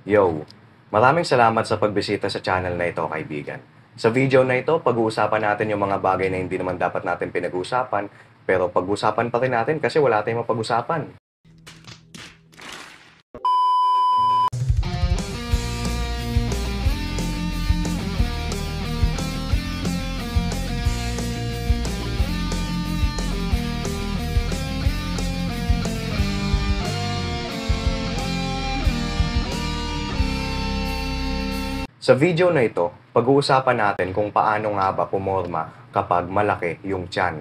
Yo! Maraming salamat sa pagbisita sa channel na ito, kaibigan. Sa video na ito, pag-uusapan natin yung mga bagay na hindi naman dapat natin pinag-uusapan, pero pag-uusapan pa rin natin kasi wala tayong mapag-usapan. Sa video na ito, pag-uusapan natin kung paano nga ba pumorma kapag malaki yung tiyan.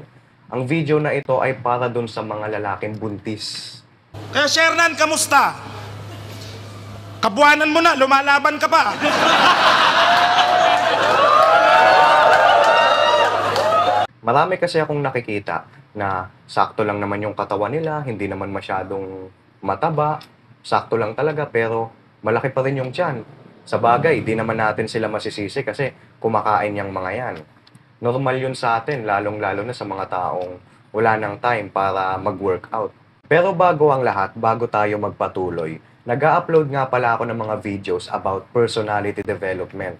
Ang video na ito ay para dun sa mga lalaking buntis. Kaya Shernan, kamusta? Kabuanan mo na, lumalaban ka pa. Marami kasi akong nakikita na sakto lang naman yung katawan nila, hindi naman masyadong mataba, sakto lang talaga pero malaki pa rin yung tiyan. Sa bagay, di naman natin sila masisisi kasi kumakain yung mga yan. Normal yun sa atin, lalong-lalo na sa mga taong wala nang time para mag-workout. Pero bago ang lahat, bago tayo magpatuloy, nag-upload nga pala ako ng mga videos about personality development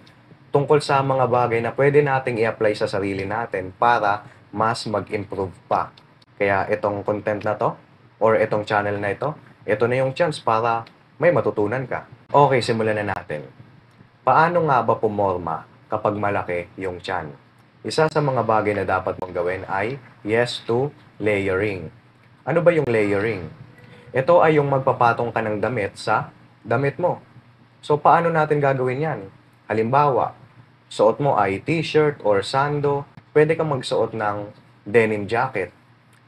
tungkol sa mga bagay na pwede nating i-apply sa sarili natin para mas mag-improve pa. Kaya itong content na to, or itong channel na ito na yung chance para may matutunan ka. Okay, simulan na natin. Paano nga ba pumorma kapag malaki yung tiyan? Isa sa mga bagay na dapat mong gawin ay yes to layering. Ano ba yung layering? Ito ay yung magpapatong ka ng damit sa damit mo. So, paano natin gagawin yan? Halimbawa, suot mo ay t-shirt or sando, pwede kang magsuot ng denim jacket,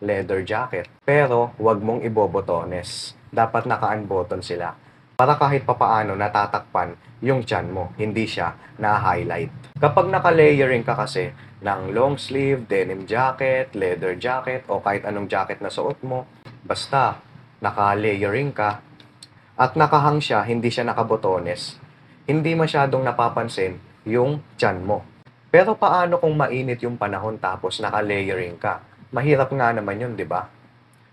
leather jacket. Pero, wag mong ibobotones. Dapat naka-unbutton sila. Para kahit papaano natatakpan yung tiyan mo, hindi siya na-highlight. Kapag naka-layering ka kasi ng long sleeve, denim jacket, leather jacket, o kahit anong jacket na suot mo, basta naka-layering ka, at nakahang siya, hindi siya nakabotones, hindi masyadong napapansin yung tiyan mo. Pero paano kung mainit yung panahon tapos naka-layering ka? Mahirap nga naman yun, di ba?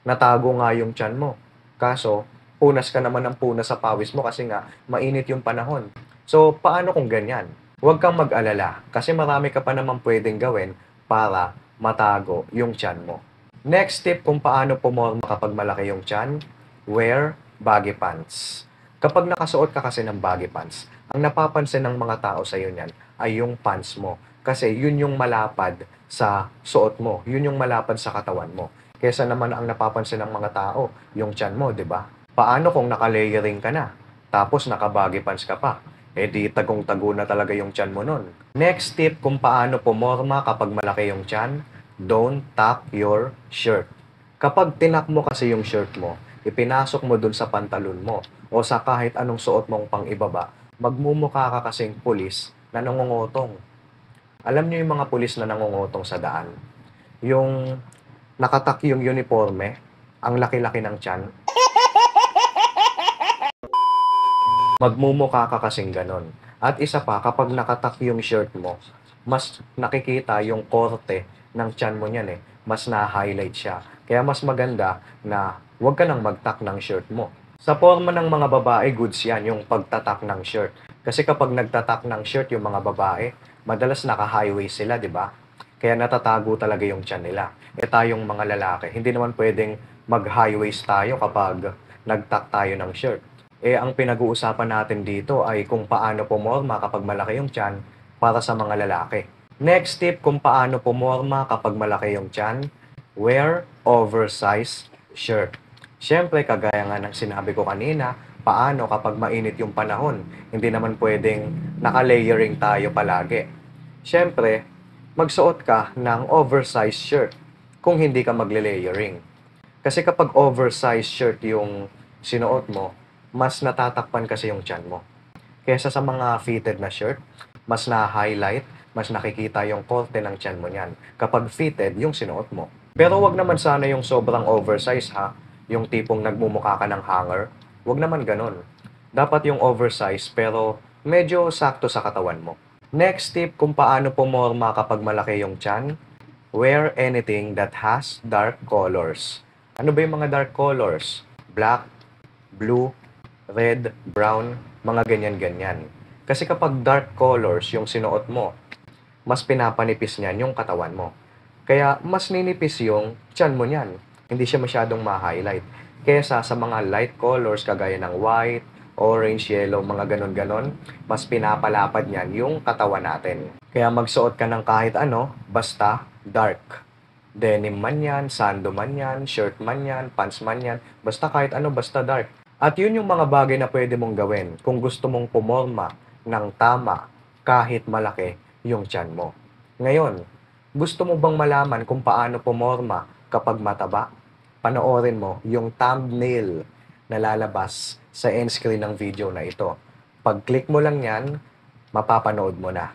Natago nga yung tiyan mo. Kaso, punas ka naman ng punas sa pawis mo kasi nga mainit yung panahon. So, paano kung ganyan? Huwag kang mag-alala kasi marami ka pa naman pwedeng gawin para matago yung tiyan mo. Next tip kung paano pumorma kapag malaki yung tiyan, wear baggy pants. Kapag nakasuot ka kasi ng baggy pants, ang napapansin ng mga tao sa iyo niyan ay yung pants mo. Kasi yun yung malapad sa suot mo, yun yung malapad sa katawan mo. Kesa naman ang napapansin ng mga tao, yung tiyan mo, di ba? Paano kung naka-layering ka na? Tapos naka-baggy pants ka pa? Eh di tagong-tago na talaga yung tiyan mo nun. Next tip kung paano pumorma kapag malaki yung tiyan, don't tuck your shirt. Kapag tinak mo kasi yung shirt mo, ipinasok mo dun sa pantalon mo o sa kahit anong suot mong pang-ibaba, magmumukha ka kasing pulis na nangungutong. Alam niyo yung mga pulis na nangungutong sa daan? Yung nakatak yung uniforme, ang laki-laki ng tiyan, magmumukha ka kasing ganon. At isa pa, kapag nakatak yung shirt mo, mas nakikita yung korte ng tiyan mo niyan eh. Mas na-highlight siya. Kaya mas maganda na huwag ka nang magtak ng shirt mo. Sa forma ng mga babae, goods yan yung pagtatak ng shirt. Kasi kapag nagtatak ng shirt yung mga babae, madalas naka-highway sila, di ba? Kaya natatago talaga yung tiyan nila. E tayong mga lalaki, hindi naman pwedeng mag-highways tayo kapag nagtak tayo ng shirt. Eh, ang pinag-uusapan natin dito ay kung paano pumorma kapag malaki yung tiyan para sa mga lalaki. Next tip kung paano pumorma kapag malaki yung tiyan, wear oversized shirt. Siyempre, kagaya nga ng sinabi ko kanina, paano kapag mainit yung panahon? Hindi naman pwedeng naka-layering tayo palagi. Siyempre, magsuot ka ng oversized shirt kung hindi ka magle-layering. Kasi kapag oversized shirt yung sinuot mo, mas natatakpan kasi yung tiyan mo. Kesa sa mga fitted na shirt, mas na-highlight, mas nakikita yung korte ng tiyan mo niyan kapag fitted yung sinuot mo. Pero wag naman sana yung sobrang oversize ha, yung tipong nagmumukha ka ng hanger. Wag naman ganun. Dapat yung oversize pero medyo sakto sa katawan mo. Next tip kung paano pumorma kapag malaki yung tiyan, wear anything that has dark colors. Ano ba yung mga dark colors? Black, blue, red, brown, mga ganyan-ganyan. Kasi kapag dark colors yung sinuot mo, mas pinapanipis niyan yung katawan mo. Kaya mas ninipis yung tiyan mo niyan. Hindi siya masyadong ma-highlight. Kesa sa mga light colors kagaya ng white, orange, yellow, mga ganon-ganon, mas pinapalapad niyan yung katawan natin. Kaya magsuot ka ng kahit ano, basta dark. Denim man yan, sando man yan, shirt man yan, pants man yan, basta kahit ano, basta dark. At yun yung mga bagay na pwede mong gawin kung gusto mong pumorma ng tama kahit malaki yung tiyan mo. Ngayon, gusto mo bang malaman kung paano pumorma kapag mataba? Panoorin mo yung thumbnail na lalabas sa end screen ng video na ito. Pag-click mo lang yan, mapapanood mo na.